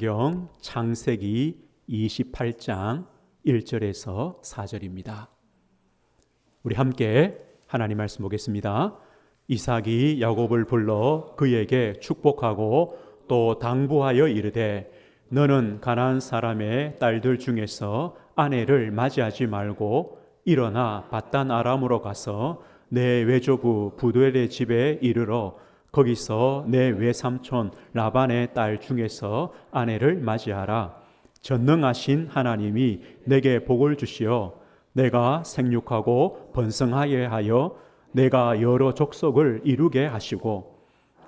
성경 창세기 28장 1절에서 4절입니다. 우리 함께 하나님 말씀 보겠습니다. 이삭이 야곱을 불러 그에게 축복하고 또 당부하여 이르되 너는 가나안 사람의 딸들 중에서 아내를 맞이하지 말고 일어나 밧단 아람으로 가서 내 외조부 부두엘의 집에 이르러 거기서 내 외삼촌 라반의 딸 중에서 아내를 맞이하라. 전능하신 하나님이 내게 복을 주시어 내가 생육하고 번성하게 하여 내가 여러 족속을 이루게 하시고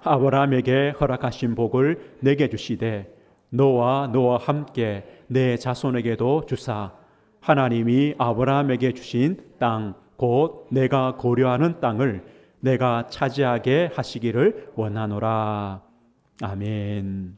아브라함에게 허락하신 복을 내게 주시되 너와 함께 내 자손에게도 주사 하나님이 아브라함에게 주신 땅 곧 내가 고려하는 땅을 내가 차지하게 하시기를 원하노라. 아멘.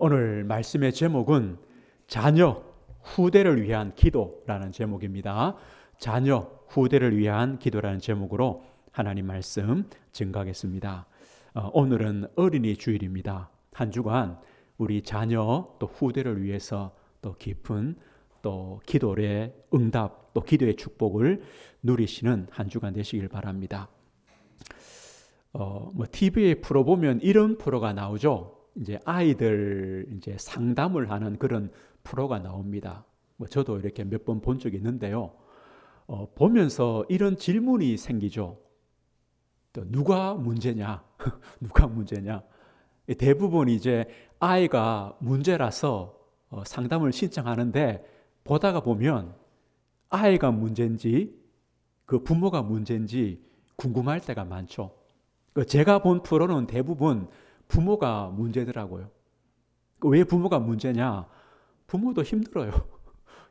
오늘 말씀의 제목은 자녀 후대를 위한 기도라는 제목입니다. 자녀 후대를 위한 기도라는 제목으로 하나님 말씀 증거하겠습니다. 오늘은 어린이 주일입니다. 한 주간 우리 자녀 또 후대를 위해서 또 깊은 또 기도의 응답 또 기도의 축복을 누리시는 한 주간 되시길 바랍니다. TV에 프로 보면 이런 프로가 나오죠. 이제 아이들 이제 상담을 하는 그런 프로가 나옵니다. 저도 이렇게 몇 번 본 적이 있는데요. 보면서 이런 질문이 생기죠. 또 누가 문제냐? 누가 문제냐? 대부분 이제 아이가 문제라서 상담을 신청하는데 보다가 보면 아이가 문제인지 그 부모가 문제인지 궁금할 때가 많죠. 제가 본 프로는 대부분 부모가 문제더라고요. 왜 부모가 문제냐? 부모도 힘들어요.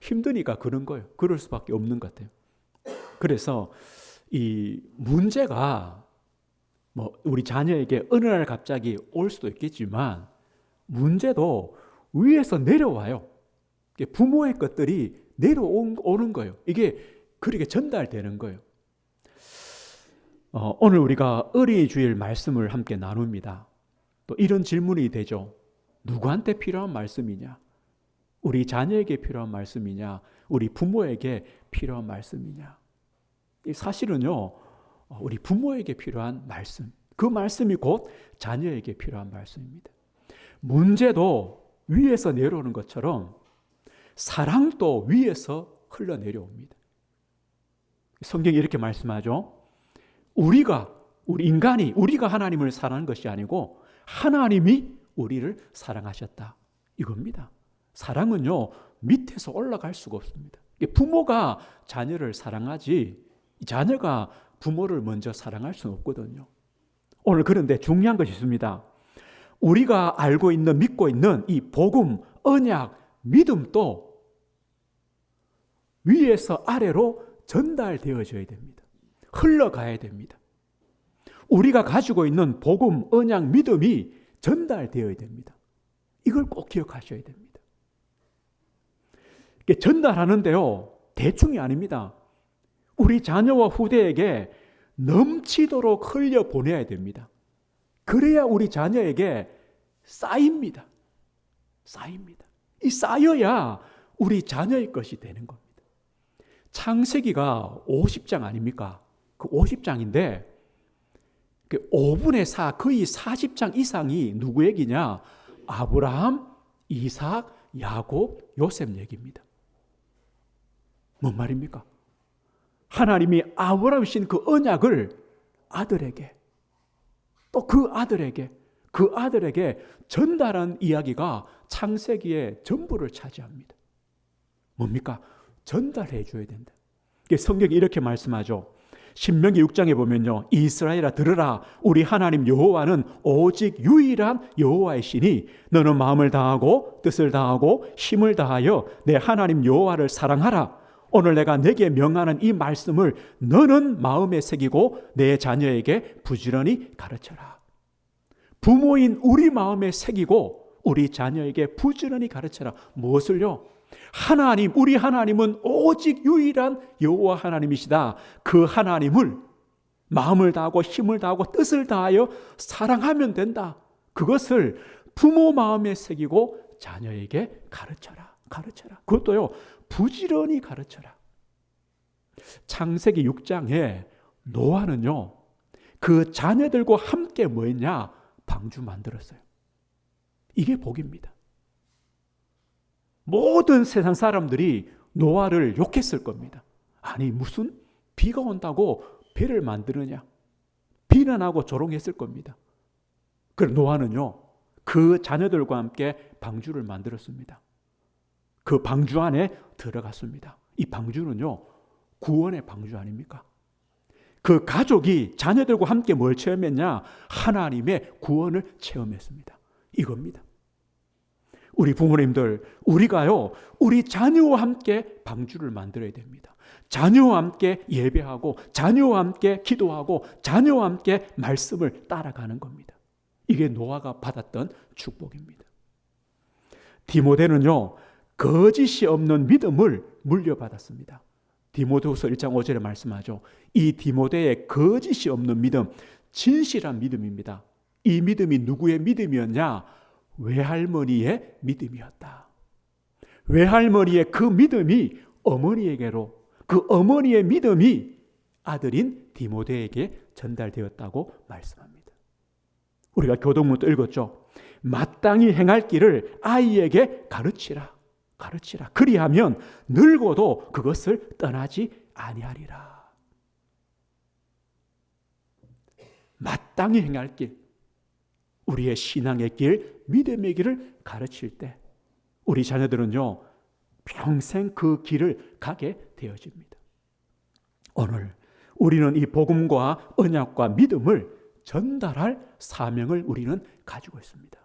힘드니까 그런 거예요. 그럴 수밖에 없는 것 같아요. 그래서 이 문제가 우리 자녀에게 어느 날 갑자기 올 수도 있겠지만 문제도 위에서 내려와요. 부모의 것들이 내려오는 거예요. 이게 그렇게 전달되는 거예요. 오늘 우리가 어린이 주일 말씀을 함께 나눕니다. 또 이런 질문이 되죠. 누구한테 필요한 말씀이냐? 우리 자녀에게 필요한 말씀이냐? 우리 부모에게 필요한 말씀이냐? 사실은요, 우리 부모에게 필요한 말씀, 그 말씀이 곧 자녀에게 필요한 말씀입니다. 문제도 위에서 내려오는 것처럼 사랑도 위에서 흘러내려옵니다. 성경이 이렇게 말씀하죠. 우리 인간이 우리가 하나님을 사랑하는 것이 아니고 하나님이 우리를 사랑하셨다. 이겁니다. 사랑은요, 밑에서 올라갈 수가 없습니다. 부모가 자녀를 사랑하지 자녀가 부모를 먼저 사랑할 수는 없거든요. 오늘 그런데 중요한 것이 있습니다. 우리가 알고 있는 믿고 있는 이 복음, 언약, 믿음도 위에서 아래로 전달되어져야 됩니다. 흘러가야 됩니다. 우리가 가지고 있는 복음, 언약, 믿음이 전달되어야 됩니다. 이걸 꼭 기억하셔야 됩니다. 전달하는데요, 대충이 아닙니다. 우리 자녀와 후대에게 넘치도록 흘려보내야 됩니다. 그래야 우리 자녀에게 쌓입니다. 이 쌓여야 우리 자녀의 것이 되는 겁니다. 창세기가 50장 아닙니까? 그 50장인데 5분의 4, 거의 40장 이상이 누구 얘기냐? 아브라함, 이삭, 야곱, 요셉 얘기입니다. 뭔 말입니까? 하나님이 아브라함 주신 그 언약을 아들에게 또 그 아들에게 전달한 이야기가 창세기의 전부를 차지합니다. 뭡니까? 전달해 줘야 된다. 성경이 이렇게 말씀하죠. 신명기 6장에 보면요. 이스라엘아 들으라. 우리 하나님 여호와는 오직 유일한 여호와이시니 너는 마음을 다하고 뜻을 다하고 힘을 다하여 내 하나님 여호와를 사랑하라. 오늘 내가 내게 명하는 이 말씀을 너는 마음에 새기고 내 자녀에게 부지런히 가르쳐라. 부모인 우리 마음에 새기고 우리 자녀에게 부지런히 가르쳐라. 무엇을요? 하나님, 우리 하나님은 오직 유일한 여호와 하나님이시다. 그 하나님을 마음을 다하고 힘을 다하고 뜻을 다하여 사랑하면 된다. 그것을 부모 마음에 새기고 자녀에게 가르쳐라. 가르쳐라. 그것도요, 부지런히 가르쳐라. 창세기 6장에 노아는요, 그 자녀들과 함께 뭐 했냐? 방주 만들었어요. 이게 복입니다. 모든 세상 사람들이 노아를 욕했을 겁니다. 아니, 무슨 비가 온다고 배를 만드느냐? 비난하고 조롱했을 겁니다. 그래서 노아는요, 그 자녀들과 함께 방주를 만들었습니다. 그 방주 안에 들어갔습니다. 이 방주는요, 구원의 방주 아닙니까? 그 가족이 자녀들과 함께 뭘 체험했냐? 하나님의 구원을 체험했습니다. 이겁니다. 우리 부모님들, 우리가요, 우리 자녀와 함께 방주를 만들어야 됩니다. 자녀와 함께 예배하고, 자녀와 함께 기도하고, 자녀와 함께 말씀을 따라가는 겁니다. 이게 노아가 받았던 축복입니다. 디모데는요, 거짓이 없는 믿음을 물려받았습니다. 디모데후서 1장 5절에 말씀하죠. 이 디모데의 거짓이 없는 믿음, 진실한 믿음입니다. 이 믿음이 누구의 믿음이었냐? 외할머니의 믿음이었다. 외할머니의 그 믿음이 어머니에게로, 그 어머니의 믿음이 아들인 디모데에게 전달되었다고 말씀합니다. 우리가 교동문도 읽었죠. 마땅히 행할 길을 아이에게 가르치라. 가르치라. 그리하면 늙어도 그것을 떠나지 아니하리라. 마땅히 행할 길, 우리의 신앙의 길, 믿음의 길을 가르칠 때 우리 자녀들은요, 평생 그 길을 가게 되어집니다. 오늘 우리는 이 복음과 언약과 믿음을 전달할 사명을 우리는 가지고 있습니다.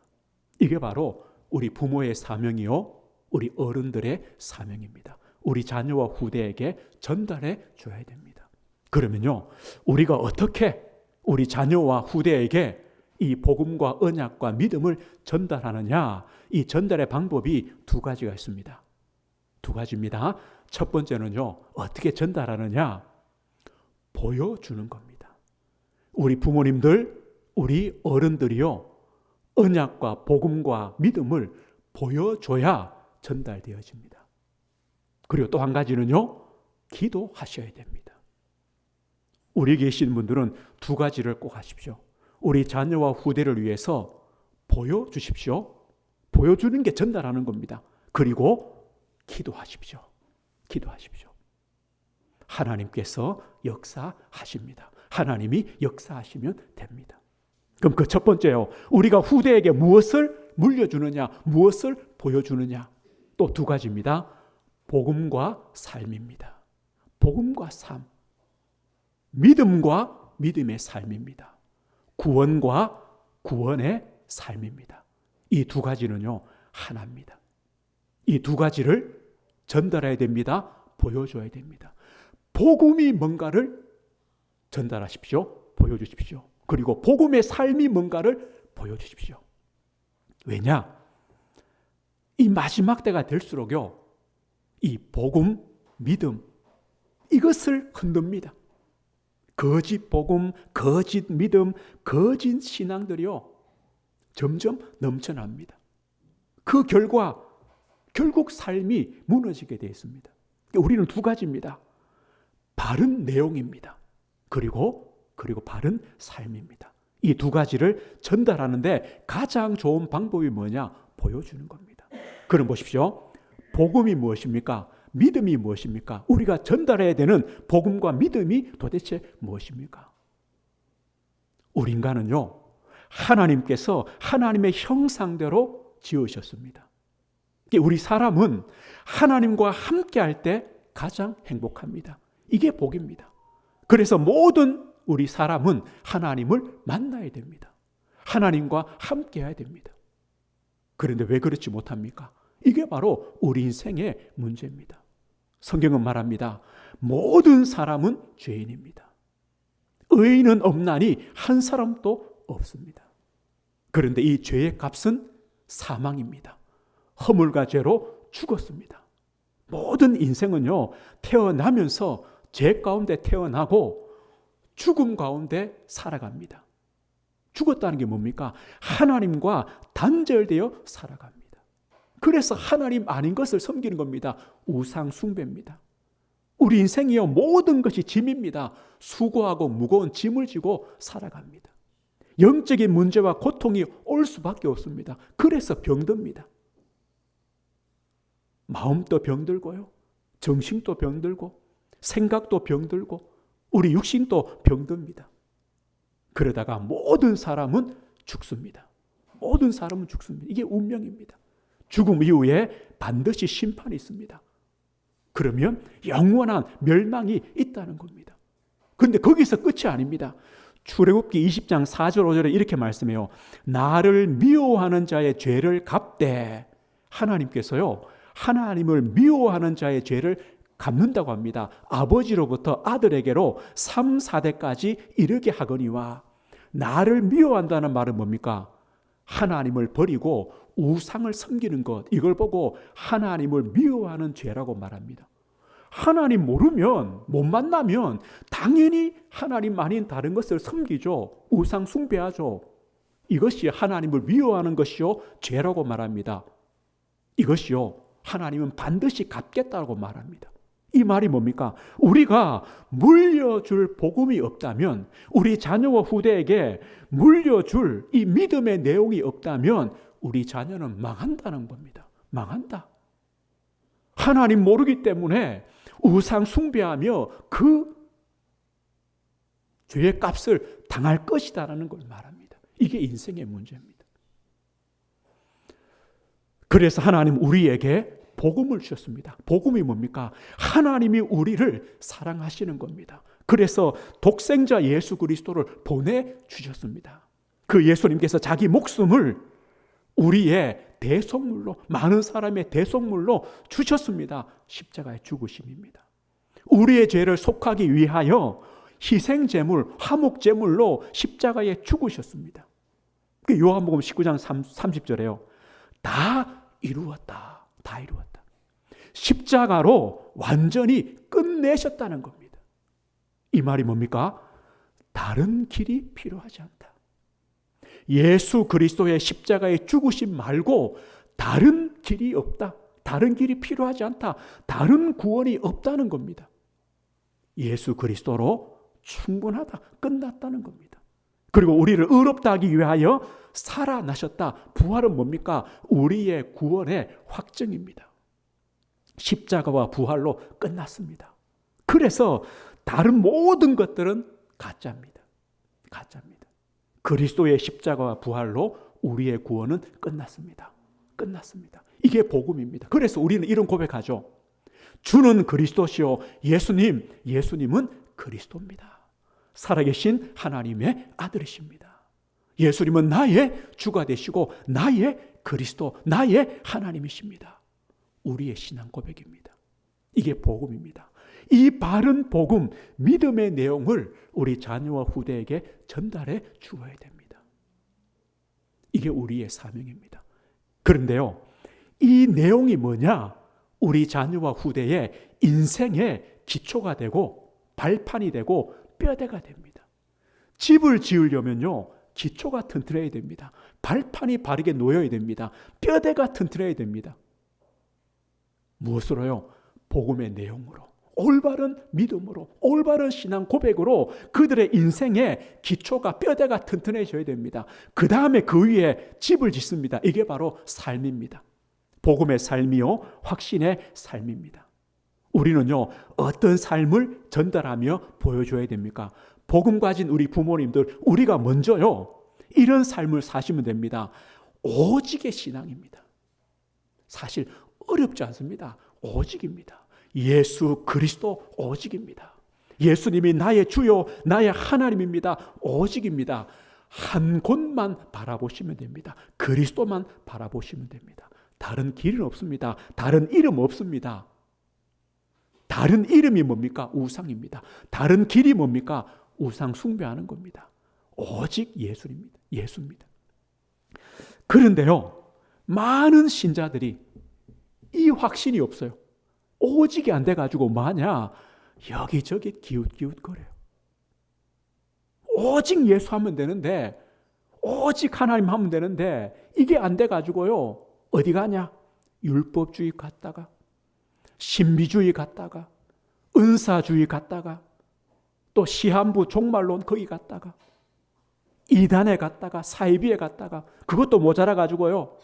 이게 바로 우리 부모의 사명이요, 우리 어른들의 사명입니다. 우리 자녀와 후대에게 전달해 줘야 됩니다. 그러면요, 우리가 어떻게 우리 자녀와 후대에게 이 복음과 언약과 믿음을 전달하느냐? 이 전달의 방법이 두 가지가 있습니다. 두 가지입니다. 첫 번째는요, 어떻게 전달하느냐? 보여주는 겁니다. 우리 부모님들, 우리 어른들이요, 언약과 복음과 믿음을 보여줘야 전달되어집니다. 그리고 또 한 가지는요, 기도하셔야 됩니다. 우리 계신 분들은 두 가지를 꼭 하십시오. 우리 자녀와 후대를 위해서 보여주십시오. 보여주는 게 전달하는 겁니다. 그리고 기도하십시오. 기도하십시오. 하나님께서 역사하십니다. 하나님이 역사하시면 됩니다. 그럼 그 첫 번째요, 우리가 후대에게 무엇을 물려주느냐, 무엇을 보여주느냐. 또 두 가지입니다. 복음과 삶입니다. 복음과 삶. 믿음과 믿음의 삶입니다. 구원과 구원의 삶입니다. 이 두 가지는요, 하나입니다. 이 두 가지를 전달해야 됩니다. 보여줘야 됩니다. 복음이 뭔가를 전달하십시오. 보여주십시오. 그리고 복음의 삶이 뭔가를 보여주십시오. 왜냐? 이 마지막 때가 될수록요, 이 복음, 믿음, 이것을 흔듭니다. 거짓 복음, 거짓 믿음, 거짓 신앙들이요, 점점 넘쳐납니다. 그 결과 결국 삶이 무너지게 되어 있습니다. 우리는 두 가지입니다. 바른 내용입니다. 그리고 바른 삶입니다. 이 두 가지를 전달하는데 가장 좋은 방법이 뭐냐? 보여주는 겁니다. 그럼 보십시오. 복음이 무엇입니까? 믿음이 무엇입니까? 우리가 전달해야 되는 복음과 믿음이 도대체 무엇입니까? 우리 인간은요, 하나님께서 하나님의 형상대로 지으셨습니다. 우리 사람은 하나님과 함께 할 때 가장 행복합니다. 이게 복입니다. 그래서 모든 우리 사람은 하나님을 만나야 됩니다. 하나님과 함께 해야 됩니다. 그런데 왜 그렇지 못합니까? 이게 바로 우리 인생의 문제입니다. 성경은 말합니다. 모든 사람은 죄인입니다. 의인은 없나니 한 사람도 없습니다. 그런데 이 죄의 값은 사망입니다. 허물과 죄로 죽었습니다. 모든 인생은요, 태어나면서 죄 가운데 태어나고 죽음 가운데 살아갑니다. 죽었다는 게 뭡니까? 하나님과 단절되어 살아갑니다. 그래서 하나님 아닌 것을 섬기는 겁니다. 우상 숭배입니다. 우리 인생이요, 모든 것이 짐입니다. 수고하고 무거운 짐을 지고 살아갑니다. 영적인 문제와 고통이 올 수밖에 없습니다. 그래서 병듭니다. 마음도 병들고요, 정신도 병들고, 생각도 병들고, 우리 육신도 병듭니다. 그러다가 모든 사람은 죽습니다. 모든 사람은 죽습니다. 이게 운명입니다. 죽음 이후에 반드시 심판이 있습니다. 그러면 영원한 멸망이 있다는 겁니다. 그런데 거기서 끝이 아닙니다. 출애굽기 20장 4절 5절에 이렇게 말씀해요. 나를 미워하는 자의 죄를 갚되, 하나님께서요, 하나님을 미워하는 자의 죄를 갚는다고 합니다. 아버지로부터 아들에게로 3, 4대까지 이르게 하거니와. 나를 미워한다는 말은 뭡니까? 하나님을 버리고 우상을 섬기는 것, 이걸 보고 하나님을 미워하는 죄라고 말합니다. 하나님 모르면, 못 만나면 당연히 하나님 아닌 다른 것을 섬기죠. 우상 숭배하죠. 이것이 하나님을 미워하는 것이요, 죄라고 말합니다. 이것이요, 하나님은 반드시 갚겠다고 말합니다. 이 말이 뭡니까? 우리가 물려줄 복음이 없다면, 우리 자녀와 후대에게 물려줄 이 믿음의 내용이 없다면 우리 자녀는 망한다는 겁니다. 망한다. 하나님 모르기 때문에 우상 숭배하며 그 죄의 값을 당할 것이다라는 걸 말합니다. 이게 인생의 문제입니다. 그래서 하나님 우리에게 복음을 주셨습니다. 복음이 뭡니까? 하나님이 우리를 사랑하시는 겁니다. 그래서 독생자 예수 그리스도를 보내주셨습니다. 그 예수님께서 자기 목숨을 우리의 대속물로, 많은 사람의 대속물로 주셨습니다. 십자가의 죽으심입니다. 우리의 죄를 속하기 위하여 희생제물, 화목제물로 십자가에 죽으셨습니다. 요한복음 19장 30절에요. 다 이루었다. 다 이루었다. 십자가로 완전히 끝내셨다는 겁니다. 이 말이 뭡니까? 다른 길이 필요하지 않다. 예수 그리스도의 십자가의 죽으심 말고 다른 길이 없다. 다른 길이 필요하지 않다. 다른 구원이 없다는 겁니다. 예수 그리스도로 충분하다. 끝났다는 겁니다. 그리고 우리를 의롭다 하기 위하여 살아나셨다. 부활은 뭡니까? 우리의 구원의 확증입니다. 십자가와 부활로 끝났습니다. 그래서 다른 모든 것들은 가짜입니다. 가짜입니다. 그리스도의 십자가와 부활로 우리의 구원은 끝났습니다. 끝났습니다. 이게 복음입니다. 그래서 우리는 이런 고백하죠. 주는 그리스도시요 예수님은 그리스도입니다. 살아계신 하나님의 아들이십니다. 예수님은 나의 주가 되시고 나의 그리스도, 나의 하나님이십니다. 우리의 신앙 고백입니다. 이게 복음입니다. 이 바른 복음, 믿음의 내용을 우리 자녀와 후대에게 전달해 주어야 됩니다. 이게 우리의 사명입니다. 그런데요, 이 내용이 뭐냐? 우리 자녀와 후대의 인생의 기초가 되고 발판이 되고 뼈대가 됩니다. 집을 지으려면요, 기초가 튼튼해야 됩니다. 발판이 바르게 놓여야 됩니다. 뼈대가 튼튼해야 됩니다. 무엇으로요? 복음의 내용으로, 올바른 믿음으로, 올바른 신앙 고백으로 그들의 인생의 기초가, 뼈대가 튼튼해져야 됩니다. 그 다음에 그 위에 집을 짓습니다. 이게 바로 삶입니다. 복음의 삶이요, 확신의 삶입니다. 우리는요, 어떤 삶을 전달하며 보여줘야 됩니까? 복음 가진 우리 부모님들, 우리가 먼저요, 이런 삶을 사시면 됩니다. 오직의 신앙입니다. 사실 어렵지 않습니다. 오직입니다. 예수 그리스도 오직입니다. 예수님이 나의 주요, 나의 하나님입니다. 오직입니다. 한 곳만 바라보시면 됩니다. 그리스도만 바라보시면 됩니다. 다른 길은 없습니다. 다른 이름 없습니다. 다른 이름이 뭡니까? 우상입니다. 다른 길이 뭡니까? 우상 숭배하는 겁니다. 오직 예수입니다. 예수입니다. 그런데요, 많은 신자들이 이 확신이 없어요. 오직이 안 돼가지고 마냐 여기저기 기웃기웃거려요. 오직 예수 하면 되는데 오직 하나님 하면 되는데 이게 안 돼가지고요. 어디 가냐? 율법주의 갔다가, 신비주의 갔다가, 은사주의 갔다가, 또 시한부 종말론 거기 갔다가, 이단에 갔다가, 사이비에 갔다가, 그것도 모자라가지고요.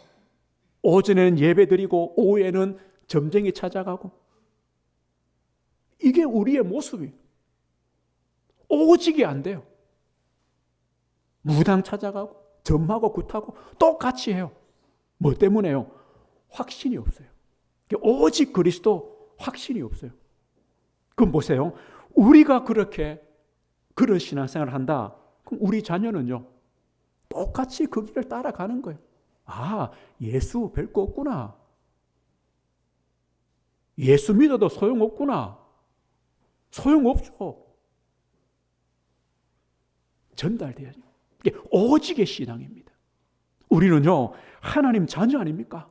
오전에는 예배 드리고 오후에는 점쟁이 찾아가고, 이게 우리의 모습이 오직이 안 돼요. 무당 찾아가고 점하고 굿하고 똑같이 해요. 뭐 때문에요? 확신이 없어요. 오직 그리스도 확신이 없어요. 그럼 보세요. 우리가 그렇게 그런 신앙생활을 한다. 그럼 우리 자녀는요. 똑같이 그 길을 따라가는 거예요. 아, 예수 별거 없구나. 예수 믿어도 소용없구나. 소용없죠. 전달돼야죠. 이게 오직의 신앙입니다. 우리는요, 하나님 자녀 아닙니까?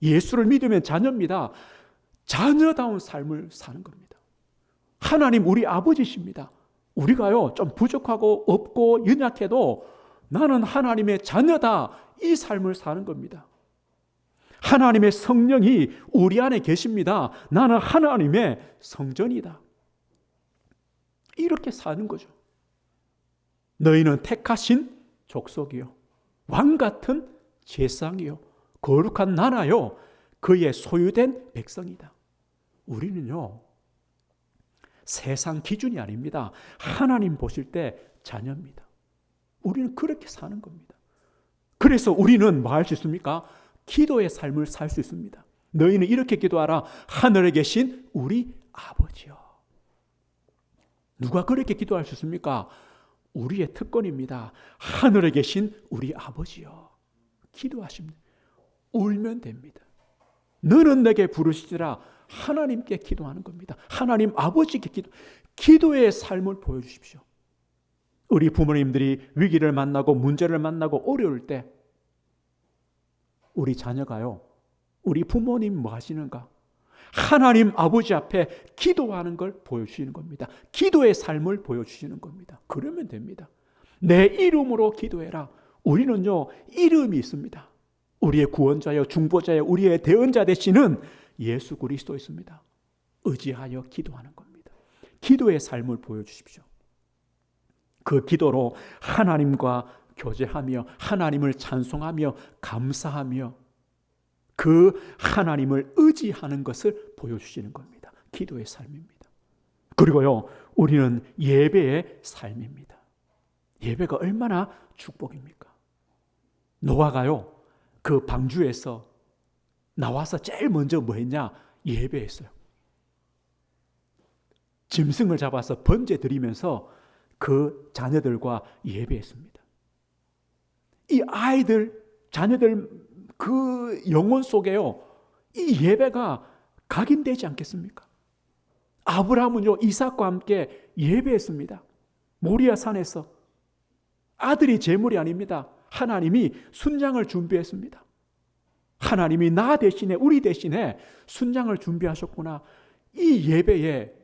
예수를 믿으면 자녀입니다. 자녀다운 삶을 사는 겁니다. 하나님 우리 아버지십니다. 우리가요, 좀 부족하고 없고 연약해도 나는 하나님의 자녀다. 이 삶을 사는 겁니다. 하나님의 성령이 우리 안에 계십니다. 나는 하나님의 성전이다. 이렇게 사는 거죠. 너희는 택하신 족속이요, 왕 같은 제상이요, 거룩한 나라요, 그의 소유된 백성이다. 우리는요, 세상 기준이 아닙니다. 하나님 보실 때 자녀입니다. 우리는 그렇게 사는 겁니다. 그래서 우리는 뭐 할 수 있습니까? 기도의 삶을 살 수 있습니다. 너희는 이렇게 기도하라. 하늘에 계신 우리 아버지요. 누가 그렇게 기도할 수 있습니까? 우리의 특권입니다. 하늘에 계신 우리 아버지요. 기도하십니다. 울면 됩니다. 너는 내게 부르시리라. 하나님께 기도하는 겁니다. 하나님 아버지께 기도의 삶을 보여주십시오. 우리 부모님들이 위기를 만나고 문제를 만나고 어려울 때 우리 자녀가요, 우리 부모님 뭐 하시는가? 하나님 아버지 앞에 기도하는 걸 보여주시는 겁니다. 기도의 삶을 보여주시는 겁니다. 그러면 됩니다. 내 이름으로 기도해라. 우리는요, 이름이 있습니다. 우리의 구원자여, 중보자여, 우리의 대언자 되시는 예수 그리스도 있습니다. 의지하여 기도하는 겁니다. 기도의 삶을 보여주십시오. 그 기도로 하나님과 교제하며 하나님을 찬송하며 감사하며 그 하나님을 의지하는 것을 보여주시는 겁니다. 기도의 삶입니다. 그리고요, 우리는 예배의 삶입니다. 예배가 얼마나 축복입니까? 노아가요, 그 방주에서 나와서 제일 먼저 뭐 했냐? 예배했어요. 짐승을 잡아서 번제 드리면서 그 자녀들과 예배했습니다. 이 아이들, 자녀들 그 영혼 속에요, 이 예배가 각인되지 않겠습니까? 아브라함은요, 이삭과 함께 예배했습니다. 모리아 산에서. 아들이 제물이 아닙니다. 하나님이 순양을 준비했습니다. 하나님이 나 대신에, 우리 대신에 순양을 준비하셨구나. 이 예배의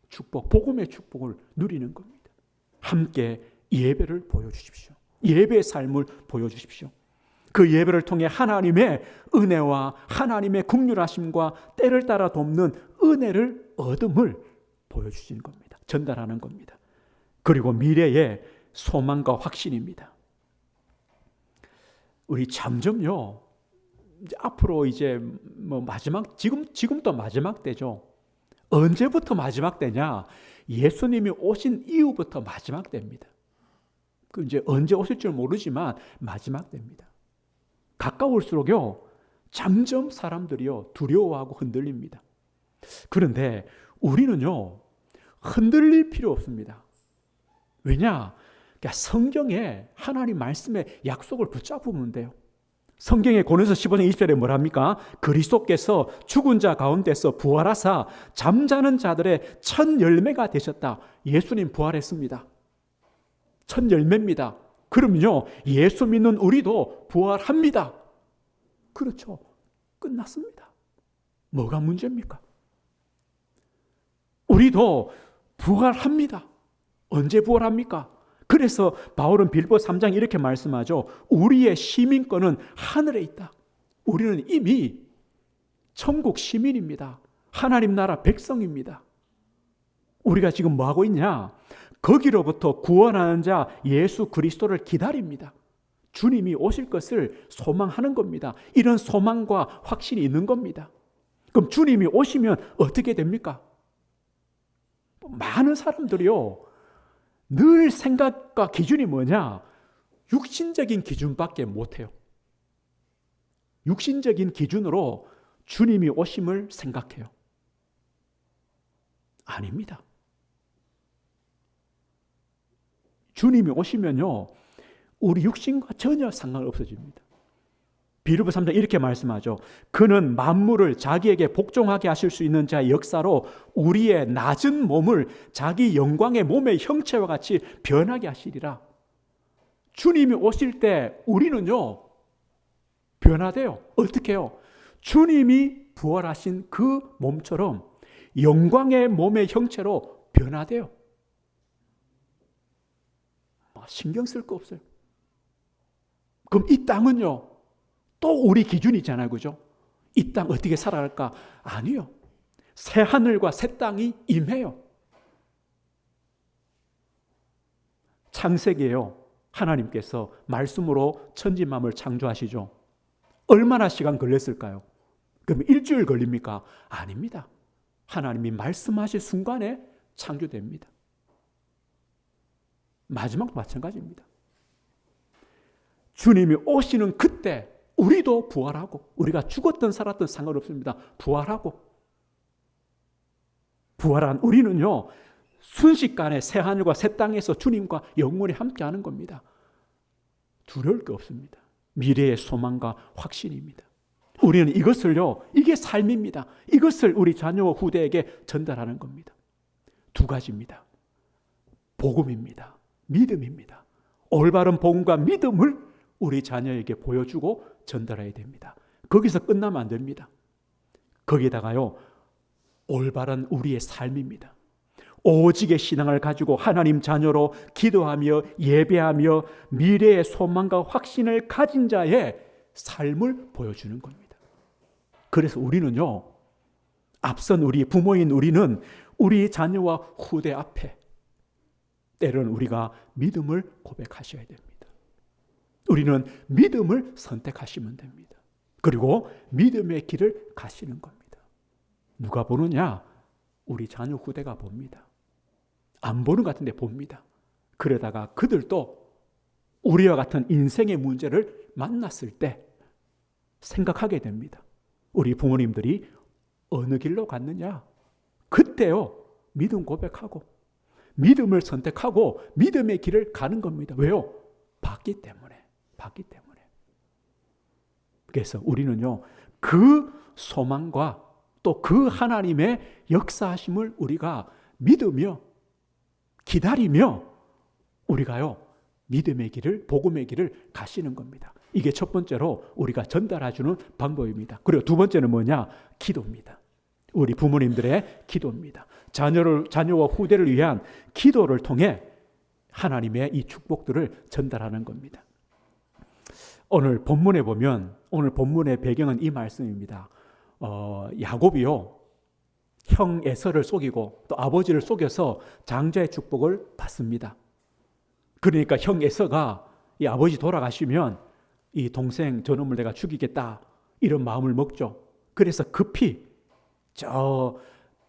축복, 복음의 축복을 누리는 겁니다. 함께 예배를 보여주십시오. 예배의 삶을 보여주십시오. 그 예배를 통해 하나님의 은혜와 하나님의 긍휼하심과 때를 따라 돕는 은혜를 얻음을 보여주시는 겁니다. 전달하는 겁니다. 그리고 미래의 소망과 확신입니다. 우리 점점요, 이제 앞으로 이제 뭐 마지막, 지금도 마지막 때죠. 언제부터 마지막 때냐? 예수님이 오신 이후부터 마지막 때입니다. 그 이제 언제 오실 줄 모르지만 마지막 때입니다. 가까울수록요, 점점 사람들이요, 두려워하고 흔들립니다. 그런데 우리는요, 흔들릴 필요 없습니다. 왜냐? 그러니까 성경에 하나님 말씀의 약속을 붙잡으면 돼요. 성경에 고린도서 15장 20절에 뭐랍니까? 그리스도께서 죽은 자 가운데서 부활하사 잠자는 자들의 첫 열매가 되셨다. 예수님 부활했습니다. 첫 열매입니다. 그러면요, 예수 믿는 우리도 부활합니다. 그렇죠. 끝났습니다. 뭐가 문제입니까? 우리도 부활합니다. 언제 부활합니까? 그래서 바울은 빌립보 3장 이렇게 말씀하죠. 우리의 시민권은 하늘에 있다. 우리는 이미 천국 시민입니다. 하나님 나라 백성입니다. 우리가 지금 뭐하고 있냐? 거기로부터 구원하는 자 예수 그리스도를 기다립니다. 주님이 오실 것을 소망하는 겁니다. 이런 소망과 확신이 있는 겁니다. 그럼 주님이 오시면 어떻게 됩니까? 많은 사람들이요, 늘 생각과 기준이 뭐냐? 육신적인 기준밖에 못해요. 육신적인 기준으로 주님이 오심을 생각해요. 아닙니다. 주님이 오시면요, 우리 육신과 전혀 상관없어집니다. 빌립보 3장 이렇게 말씀하죠. 그는 만물을 자기에게 복종하게 하실 수 있는 자의 역사로 우리의 낮은 몸을 자기 영광의 몸의 형체와 같이 변하게 하시리라. 주님이 오실 때 우리는요, 변화돼요. 어떻게 해요? 주님이 부활하신 그 몸처럼 영광의 몸의 형체로 변화돼요. 신경 쓸 거 없어요. 그럼 이 땅은요, 또 우리 기준이잖아요. 그죠? 이 땅 어떻게 살아갈까? 아니요. 새 하늘과 새 땅이 임해요. 창세기에요, 하나님께서 말씀으로 천지만물을 창조하시죠. 얼마나 시간 걸렸을까요? 그럼 일주일 걸립니까? 아닙니다. 하나님이 말씀하실 순간에 창조됩니다. 마지막도 마찬가지입니다. 주님이 오시는 그때 우리도 부활하고, 우리가 죽었든 살았든 상관없습니다. 부활하고, 부활한 우리는요, 순식간에 새 하늘과 새 땅에서 주님과 영원히 함께하는 겁니다. 두려울 게 없습니다. 미래의 소망과 확신입니다. 우리는 이것을요, 이게 삶입니다. 이것을 우리 자녀와 후대에게 전달하는 겁니다. 두 가지입니다. 복음입니다. 믿음입니다. 올바른 복음과 믿음을 우리 자녀에게 보여주고 전달해야 됩니다. 거기서 끝나면 안 됩니다. 거기다가요, 올바른 우리의 삶입니다. 오직의 신앙을 가지고 하나님 자녀로 기도하며 예배하며 미래의 소망과 확신을 가진 자의 삶을 보여주는 겁니다. 그래서 우리는요, 앞선 우리 부모인 우리는 우리 자녀와 후대 앞에 때로는 우리가 믿음을 고백하셔야 됩니다. 우리는 믿음을 선택하시면 됩니다. 그리고 믿음의 길을 가시는 겁니다. 누가 보느냐? 우리 자녀 후대가 봅니다. 안 보는 것 같은데 봅니다. 그러다가 그들도 우리와 같은 인생의 문제를 만났을 때 생각하게 됩니다. 우리 부모님들이 어느 길로 갔느냐? 그때요, 믿음 고백하고 믿음을 선택하고 믿음의 길을 가는 겁니다. 왜요? 봤기 때문에. 그래서 우리는요, 그 소망과 또 그 하나님의 역사하심을 우리가 믿으며 기다리며 우리가요, 믿음의 길을, 복음의 길을 가시는 겁니다. 이게 첫 번째로 우리가 전달해주는 방법입니다. 그리고 두 번째는 뭐냐? 기도입니다. 우리 부모님들의 기도입니다. 자녀와 후대를 위한 기도를 통해 하나님의 이 축복들을 전달하는 겁니다. 오늘 본문에 보면, 오늘 본문의 배경은 이 말씀입니다. 야곱이요, 형 에서를 속이고 또 아버지를 속여서 장자의 축복을 받습니다. 그러니까 형 에서가 이 아버지 돌아가시면 이 동생 저놈을 내가 죽이겠다, 이런 마음을 먹죠. 그래서 급히 저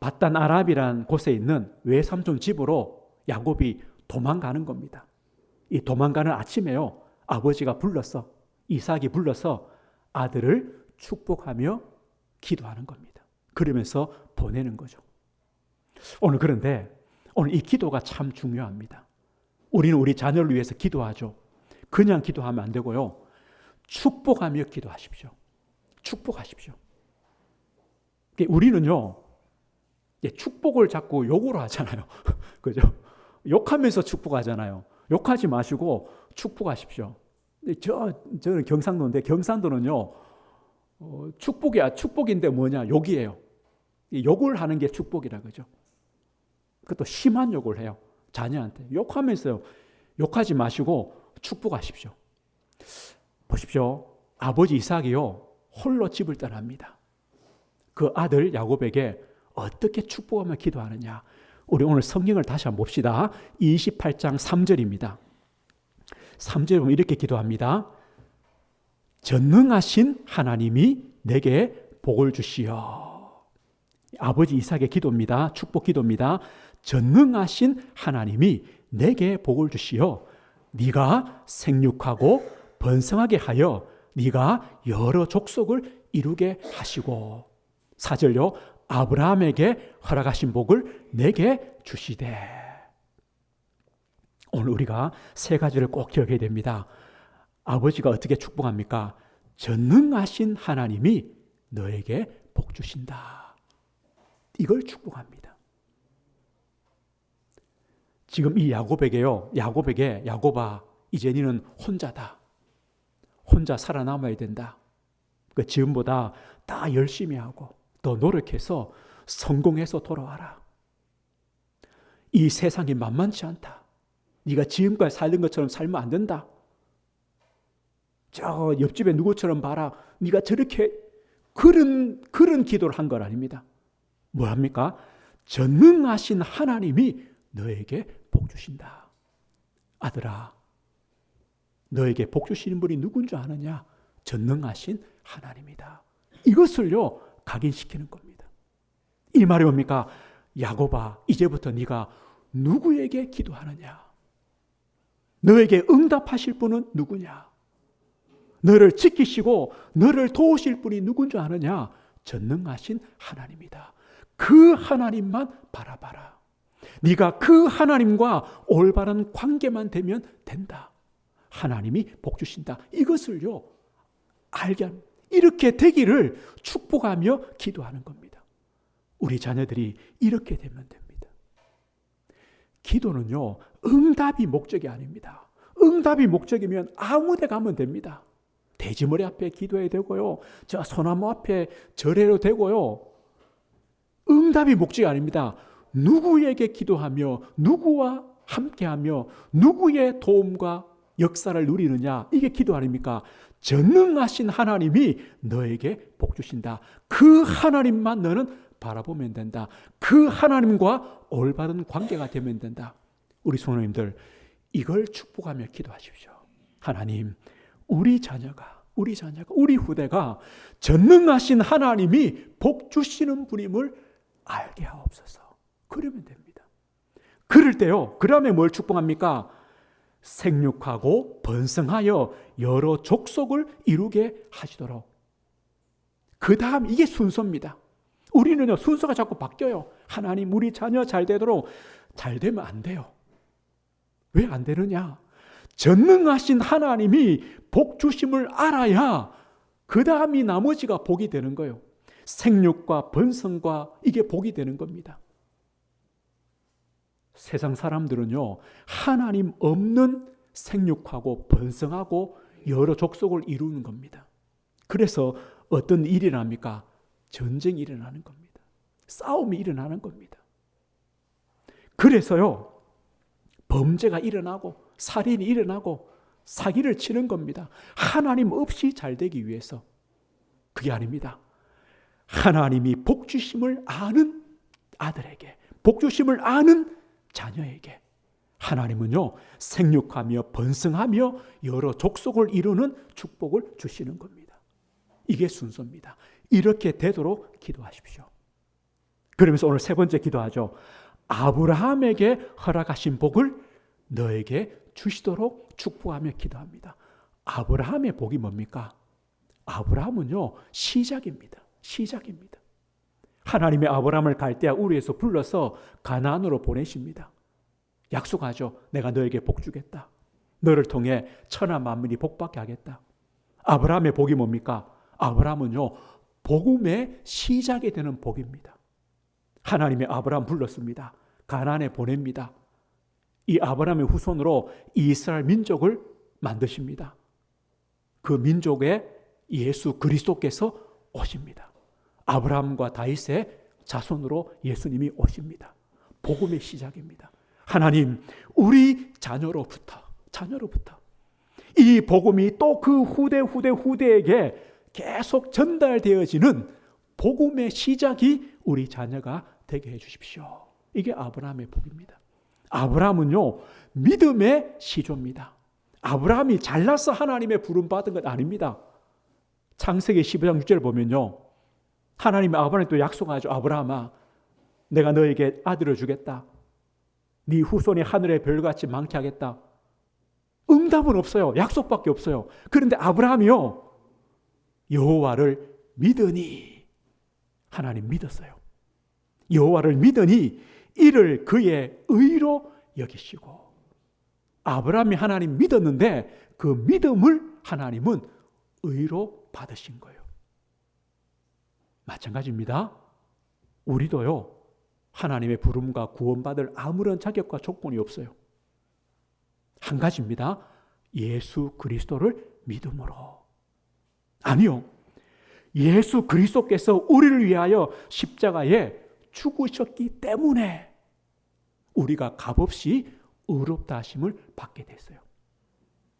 바단 아람이란 곳에 있는 외삼촌 집으로 야곱이 도망가는 겁니다. 이 도망가는 아침에요, 아버지가 불러서, 이삭이 불러서 아들을 축복하며 기도하는 겁니다. 그러면서 보내는 거죠. 그런데 오늘 이 기도가 참 중요합니다. 우리는 우리 자녀를 위해서 기도하죠. 그냥 기도하면 안 되고요, 축복하며 기도하십시오. 축복하십시오. 우리는요, 축복을 자꾸 욕으로 하잖아요. 그죠? 욕하면서 축복하잖아요. 욕하지 마시고 축복하십시오. 저는 경상도인데, 경상도는요, 축복인데 뭐냐? 욕이에요. 욕을 하는 게 축복이라 그죠. 그것도 심한 욕을 해요. 자녀한테 욕하면서요, 욕하지 마시고 축복하십시오. 보십시오. 아버지 이삭이요, 홀로 집을 떠납니다. 그 아들 야곱에게 어떻게 축복하며 기도하느냐. 우리 오늘 성경을 다시 한번 봅시다. 28장 3절입니다. 3절에 보면 이렇게 기도합니다. 전능하신 하나님이 내게 복을 주시어. 아버지 이삭의 기도입니다. 축복 기도입니다. 전능하신 하나님이 내게 복을 주시어 네가 생육하고 번성하게 하여 네가 여러 족속을 이루게 하시고, 4절요, 아브라함에게 허락하신 복을 내게 주시되. 오늘 우리가 세 가지를 꼭 기억해야 됩니다. 아버지가 어떻게 축복합니까? 전능하신 하나님이 너에게 복 주신다. 이걸 축복합니다. 지금 이 야곱에게 야곱아, 이제 너는 혼자다. 혼자 살아남아야 된다. 그 지금보다 다 열심히 하고 더 노력해서 성공해서 돌아와라. 이 세상이 만만치 않다. 네가 지금까지 살던 것처럼 살면 안 된다. 저 옆집에 누구처럼 봐라. 네가 저렇게 그런 기도를 한 건 아닙니다. 뭐합니까? 전능하신 하나님이 너에게 복 주신다. 아들아, 너에게 복 주시는 분이 누군 줄 아느냐? 전능하신 하나님이다. 이것을요, 각인시키는 겁니다. 이 말이 뭡니까? 야곱아, 이제부터 네가 누구에게 기도하느냐? 너에게 응답하실 분은 누구냐? 너를 지키시고 너를 도우실 분이 누군 줄 아느냐? 전능하신 하나님이다. 그 하나님만 바라봐라. 네가 그 하나님과 올바른 관계만 되면 된다. 하나님이 복 주신다. 이것을요, 알게 합니다. 이렇게 되기를 축복하며 기도하는 겁니다. 우리 자녀들이 이렇게 되면 됩니다. 기도는요, 응답이 목적이 아닙니다. 응답이 목적이면 아무 데 가면 됩니다. 돼지머리 앞에 기도해야 되고요, 저 소나무 앞에 절해도 되고요. 응답이 목적이 아닙니다. 누구에게 기도하며 누구와 함께하며 누구의 도움과 역사를 누리느냐, 이게 기도 아닙니까? 전능하신 하나님이 너에게 복 주신다. 그 하나님만 너는 바라보면 된다. 그 하나님과 올바른 관계가 되면 된다. 우리 성도님들, 이걸 축복하며 기도하십시오. 하나님, 우리 자녀가, 우리 후대가 전능하신 하나님이 복 주시는 분임을 알게 하옵소서. 그러면 됩니다. 그럴 때요, 그 다음에 뭘 축복합니까? 생육하고 번성하여 여러 족속을 이루게 하시도록. 그 다음, 이게 순서입니다. 우리는요, 순서가 자꾸 바뀌어요. 하나님, 우리 자녀 잘 되도록. 잘 되면 안 돼요. 왜 안 되느냐? 전능하신 하나님이 복 주심을 알아야 그 다음이 나머지가 복이 되는 거예요. 생육과 번성과 이게 복이 되는 겁니다. 세상 사람들은요, 하나님 없는 생육하고 번성하고 여러 족속을 이루는 겁니다. 그래서 어떤 일이 일어납니까? 전쟁이 일어나는 겁니다. 싸움이 일어나는 겁니다. 그래서요, 범죄가 일어나고 살인이 일어나고 사기를 치는 겁니다. 하나님 없이 잘 되기 위해서. 그게 아닙니다. 하나님이 복 주심을 아는 아들에게, 복 주심을 아는 자녀에게 하나님은요, 생육하며 번성하며 여러 족속을 이루는 축복을 주시는 겁니다. 이게 순서입니다. 이렇게 되도록 기도하십시오. 그러면서 오늘 세 번째 기도하죠. 아브라함에게 허락하신 복을 너에게 주시도록 축복하며 기도합니다. 아브라함의 복이 뭡니까? 아브라함은요, 시작입니다. 시작입니다. 하나님이 아브라함을 갈대아 우르에서 불러서 가나안으로 보내십니다. 약속하죠. 내가 너에게 복 주겠다. 너를 통해 천하 만민이 복받게 하겠다. 아브라함의 복이 뭡니까? 아브라함은요, 복음의 시작이 되는 복입니다. 하나님이 아브라함 불렀습니다. 가나안에 보냅니다. 이 아브라함의 후손으로 이스라엘 민족을 만드십니다. 그 민족에 예수 그리스도께서 오십니다. 아브라함과 다윗의 자손으로 예수님이 오십니다. 복음의 시작입니다. 하나님, 우리 자녀로부터 자녀로부터. 이 복음이 또 그 후대에게 계속 전달되어지는 복음의 시작이 우리 자녀가 되게 해 주십시오. 이게 아브라함의 복입니다. 아브라함은요, 믿음의 시조입니다. 아브라함이 잘나서 하나님의 부름 받은 건 아닙니다. 창세기 15장 6절을 보면요, 하나님이 아브라함에 또 약속하죠. 아브라함아, 내가 너에게 아들을 주겠다. 네 후손이 하늘의 별같이 많게 하겠다. 응답은 없어요. 약속밖에 없어요. 그런데 아브라함이요, 여호와를 믿으니, 하나님 믿었어요. 여호와를 믿으니 이를 그의 의로 여기시고. 아브라함이 하나님 믿었는데 그 믿음을 하나님은 의로 받으신 거예요. 마찬가지입니다. 우리도요, 하나님의 부름과 구원받을 아무런 자격과 조건이 없어요. 한 가지입니다. 예수 그리스도를 믿음으로. 아니요, 예수 그리스도께서 우리를 위하여 십자가에 죽으셨기 때문에 우리가 값없이 의롭다 하심을 받게 됐어요.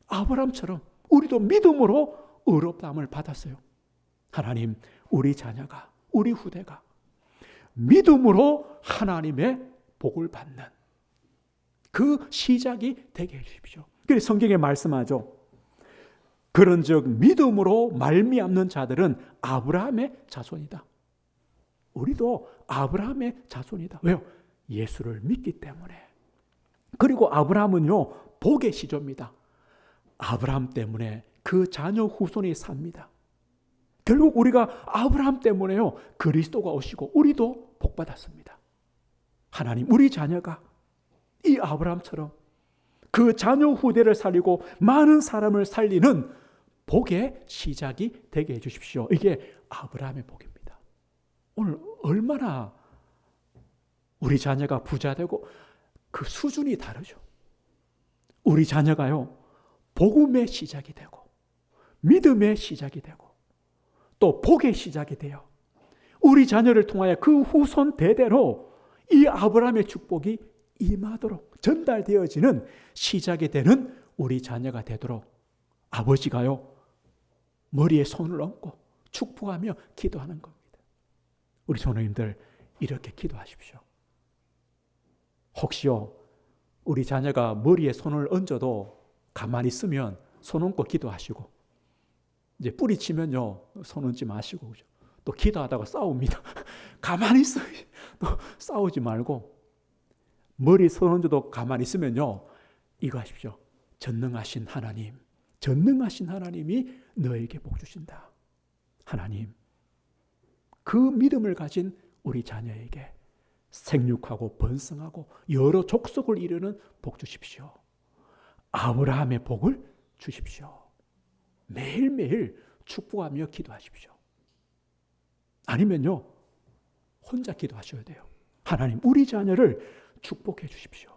아브라함처럼 우리도 믿음으로 의롭다함을 받았어요. 하나님, 우리 자녀가, 우리 후대가 믿음으로 하나님의 복을 받는 그 시작이 되게 해주십시오. 그래서 성경에 말씀하죠. 그런즉 믿음으로 말미암는 자들은 아브라함의 자손이다. 우리도 아브라함의 자손이다. 왜요? 예수를 믿기 때문에. 그리고 아브라함은요, 복의 시조입니다. 아브라함 때문에 그 자녀 후손이 삽니다. 결국 우리가 아브라함 때문에요, 그리스도가 오시고 우리도 복받았습니다. 하나님, 우리 자녀가 이 아브라함처럼 그 자녀 후대를 살리고 많은 사람을 살리는 복의 시작이 되게 해주십시오. 이게 아브라함의 복입니다. 오늘 얼마나 우리 자녀가 부자되고 그 수준이 다르죠. 우리 자녀가요, 복음의 시작이 되고 믿음의 시작이 되고 또 복의 시작이 돼요. 우리 자녀를 통하여 그 후손 대대로 이 아브라함의 축복이 임하도록 전달되어지는 시작이 되는 우리 자녀가 되도록 아버지가요, 머리에 손을 얹고 축복하며 기도하는 겁니다. 우리 성도님들, 이렇게 기도하십시오. 혹시요, 우리 자녀가 머리에 손을 얹어도 가만히 있으면 손 얹고 기도하시고, 이제 뿌리치면요, 손 얹지 마시고, 그죠? 또 기도하다가 싸웁니다. 가만히 있어요. 또 싸우지 말고, 머리 손 얹어도 가만히 있으면요, 이거 하십시오. 전능하신 하나님, 전능하신 하나님이 너에게 복 주신다. 하나님, 그 믿음을 가진 우리 자녀에게 생육하고 번성하고 여러 족속을 이루는 복 주십시오. 아브라함의 복을 주십시오. 매일매일 축복하며 기도하십시오. 아니면요, 혼자 기도하셔야 돼요. 하나님, 우리 자녀를 축복해 주십시오.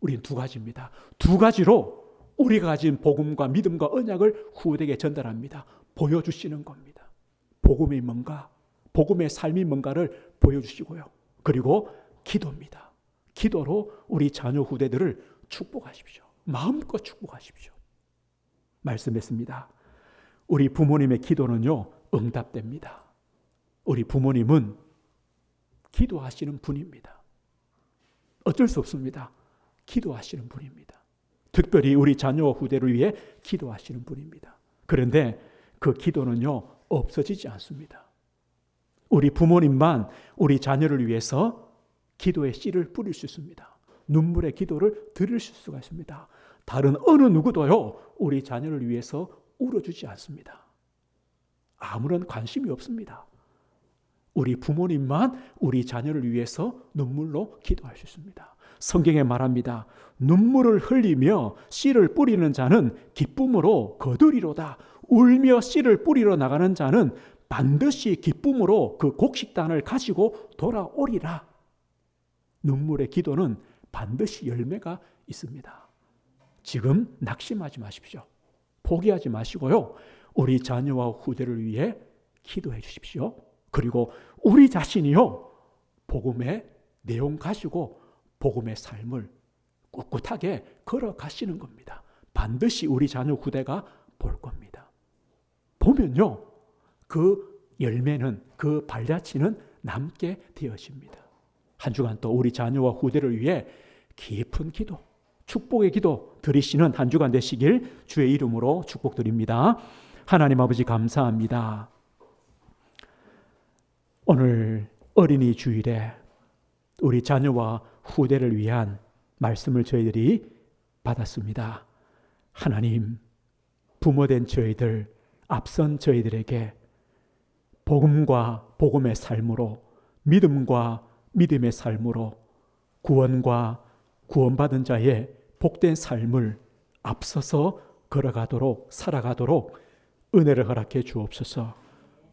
우리는 두 가지입니다. 두 가지로 우리가 가진 복음과 믿음과 언약을 후대에게 전달합니다. 보여주시는 겁니다. 복음이 뭔가, 복음의 삶이 뭔가를 보여주시고요. 그리고 기도입니다. 기도로 우리 자녀 후대들을 축복하십시오. 마음껏 축복하십시오. 말씀했습니다. 우리 부모님의 기도는요, 응답됩니다. 우리 부모님은 기도하시는 분입니다. 어쩔 수 없습니다. 기도하시는 분입니다. 특별히 우리 자녀와 후대를 위해 기도하시는 분입니다. 그런데 그 기도는요, 없어지지 않습니다. 우리 부모님만 우리 자녀를 위해서 기도의 씨를 뿌릴 수 있습니다. 눈물의 기도를 드릴 수가 있습니다. 다른 어느 누구도요, 우리 자녀를 위해서 울어주지 않습니다. 아무런 관심이 없습니다. 우리 부모님만 우리 자녀를 위해서 눈물로 기도할 수 있습니다. 성경에 말합니다. 눈물을 흘리며 씨를 뿌리는 자는 기쁨으로 거두리로다. 울며 씨를 뿌리러 나가는 자는 반드시 기쁨으로 그 곡식단을 가지고 돌아오리라. 눈물의 기도는 반드시 열매가 있습니다. 지금 낙심하지 마십시오. 포기하지 마시고요, 우리 자녀와 후대를 위해 기도해 주십시오. 그리고 우리 자신이요, 복음의 내용 가지고 복음의 삶을 꿋꿋하게 걸어가시는 겁니다. 반드시 우리 자녀 후대가 볼 겁니다. 보면요, 그 열매는, 그 발자취는 남게 되어집니다. 한 주간 또 우리 자녀와 후대를 위해 깊은 기도, 축복의 기도 드리시는 한 주간 되시길 주의 이름으로 축복드립니다. 하나님 아버지 감사합니다. 오늘 어린이 주일에 우리 자녀와 후대를 위한 말씀을 저희들이 받았습니다. 하나님, 부모된 저희들, 앞선 저희들에게 복음과 복음의 삶으로, 믿음과 믿음의 삶으로, 구원과 구원받은 자의 복된 삶을 앞서서 걸어가도록, 살아가도록 은혜를 허락해 주옵소서.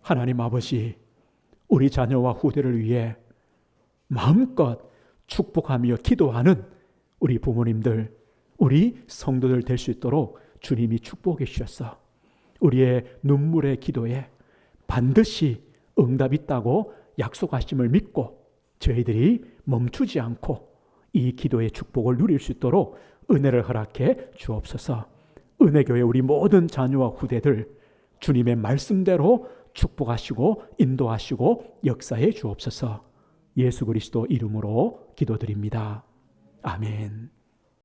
하나님 아버지, 우리 자녀와 후대를 위해 마음껏 축복하며 기도하는 우리 부모님들, 우리 성도들 될 수 있도록 주님이 축복해 주셔서 우리의 눈물의 기도에 반드시 응답이 있다고 약속하심을 믿고 저희들이 멈추지 않고 이 기도의 축복을 누릴 수 있도록 은혜를 허락해 주옵소서. 은혜교회 우리 모든 자녀와 후대들 주님의 말씀대로 축복하시고 인도하시고 역사해 주옵소서. 예수 그리스도 이름으로 기도드립니다. 아멘.